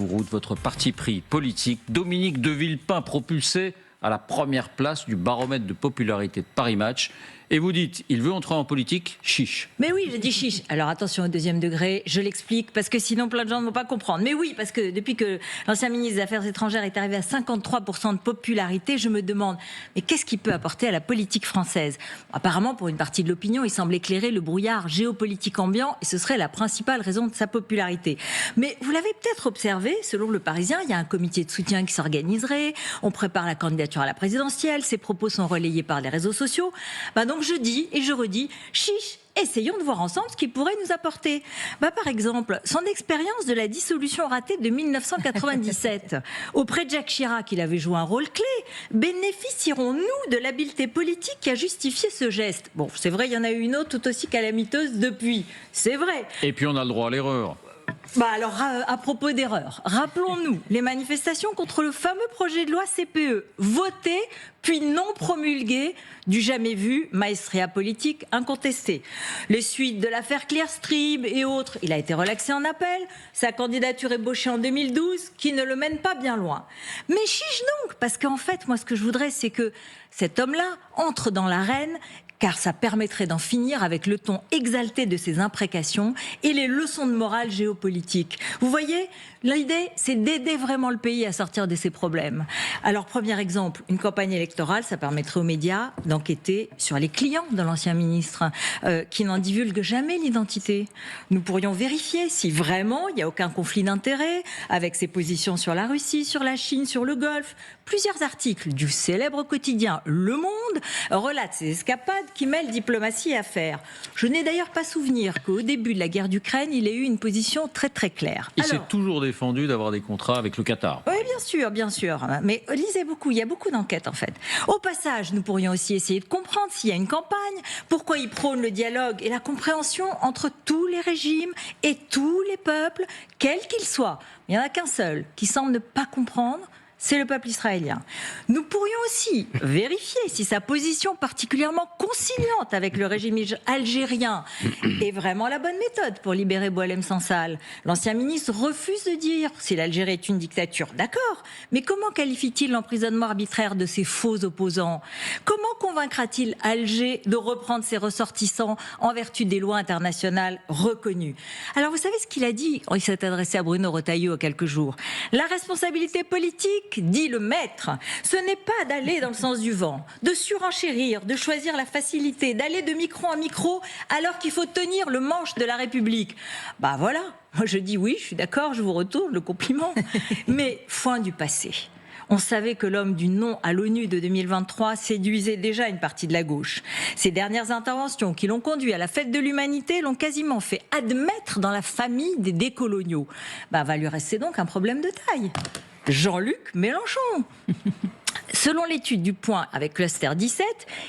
Courroute, votre parti pris politique, Dominique de Villepin propulsé à la première place du baromètre de popularité de Paris Match. Et vous dites, il veut entrer en politique, chiche. Mais oui, j'ai dit chiche. Alors attention au deuxième degré, je l'explique parce que sinon plein de gens ne vont pas comprendre. Mais oui, parce que depuis que l'ancien ministre des Affaires étrangères est arrivé à 53% de popularité, je me demande, mais qu'est-ce qu'il peut apporter à la politique française ? Apparemment, pour une partie de l'opinion, il semble éclairer le brouillard géopolitique ambiant et ce serait la principale raison de sa popularité. Mais vous l'avez peut-être observé, selon Le Parisien, il y a un comité de soutien qui s'organiserait, on prépare la candidature à la présidentielle, ses propos sont relayés par les réseaux sociaux. Donc je dis et je redis, chiche, essayons de voir ensemble ce qu'il pourrait nous apporter. Par exemple, son expérience de la dissolution ratée de 1997, auprès de Jacques Chirac, il avait joué un rôle clé. Bénéficierons-nous de l'habileté politique qui a justifié ce geste ? Bon, c'est vrai, il y en a eu une autre tout aussi calamiteuse depuis, c'est vrai. Et puis on a le droit à l'erreur. Alors, à propos d'erreurs, rappelons-nous les manifestations contre le fameux projet de loi CPE, voté puis non promulgué, du jamais vu, maestria politique incontestée. Les suites de l'affaire Clearstream et autres, il a été relaxé en appel, sa candidature ébauchée en 2012, qui ne le mène pas bien loin. Mais chiche donc, parce qu'en fait, moi ce que je voudrais, c'est que cet homme-là entre dans l'arène, car ça permettrait d'en finir avec le ton exalté de ses imprécations et les leçons de morale géopolitique. Vous voyez, l'idée, c'est d'aider vraiment le pays à sortir de ses problèmes. Alors, premier exemple, une campagne électorale, ça permettrait aux médias d'enquêter sur les clients de l'ancien ministre, qui n'en divulguent jamais l'identité. Nous pourrions vérifier si vraiment il n'y a aucun conflit d'intérêts avec ses positions sur la Russie, sur la Chine, sur le Golfe. Plusieurs articles du célèbre quotidien Le Monde relatent ces escapades qui mêlent diplomatie et affaires. Je n'ai d'ailleurs pas souvenir qu'au début de la guerre d'Ukraine, il ait eu une position très très claire. Il s'est toujours défendu d'avoir des contrats avec le Qatar. Oui, bien sûr. Mais lisez beaucoup, il y a beaucoup d'enquêtes en fait. Au passage, nous pourrions aussi essayer de comprendre s'il y a une campagne, pourquoi il prône le dialogue et la compréhension entre tous les régimes et tous les peuples, quels qu'ils soient. Il n'y en a qu'un seul qui semble ne pas comprendre, c'est le peuple israélien. Nous pourrions aussi vérifier si sa position particulièrement conciliante avec le régime algérien est vraiment la bonne méthode pour libérer Boualem Sansal. L'ancien ministre refuse de dire si l'Algérie est une dictature, d'accord, mais comment qualifie-t-il l'emprisonnement arbitraire de ses faux opposants ? Comment convaincra-t-il Alger de reprendre ses ressortissants en vertu des lois internationales reconnues ? Alors vous savez ce qu'il a dit ? Il s'est adressé à Bruno Retailleau il y a quelques jours. La responsabilité politique, dit le maître, ce n'est pas d'aller dans le sens du vent, de surenchérir, de choisir la facilité, d'aller de micro en micro alors qu'il faut tenir le manche de la République. Voilà, moi je dis oui, je suis d'accord, je vous retourne le compliment. Mais foin du passé. On savait que l'homme du non à l'ONU de 2023 séduisait déjà une partie de la gauche. Ces dernières interventions qui l'ont conduit à la fête de l'humanité l'ont quasiment fait admettre dans la famille des décoloniaux. Va lui rester donc un problème de taille. Jean-Luc Mélenchon. Selon l'étude du Point avec Cluster 17,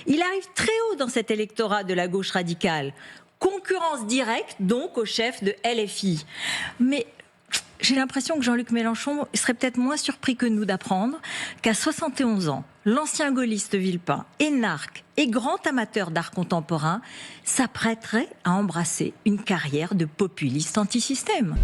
il arrive très haut dans cet électorat de la gauche radicale. Concurrence directe donc au chef de LFI. Mais j'ai l'impression que Jean-Luc Mélenchon serait peut-être moins surpris que nous d'apprendre qu'à 71 ans, l'ancien gaulliste Villepin, énarque et grand amateur d'art contemporain, s'apprêterait à embrasser une carrière de populiste anti-système.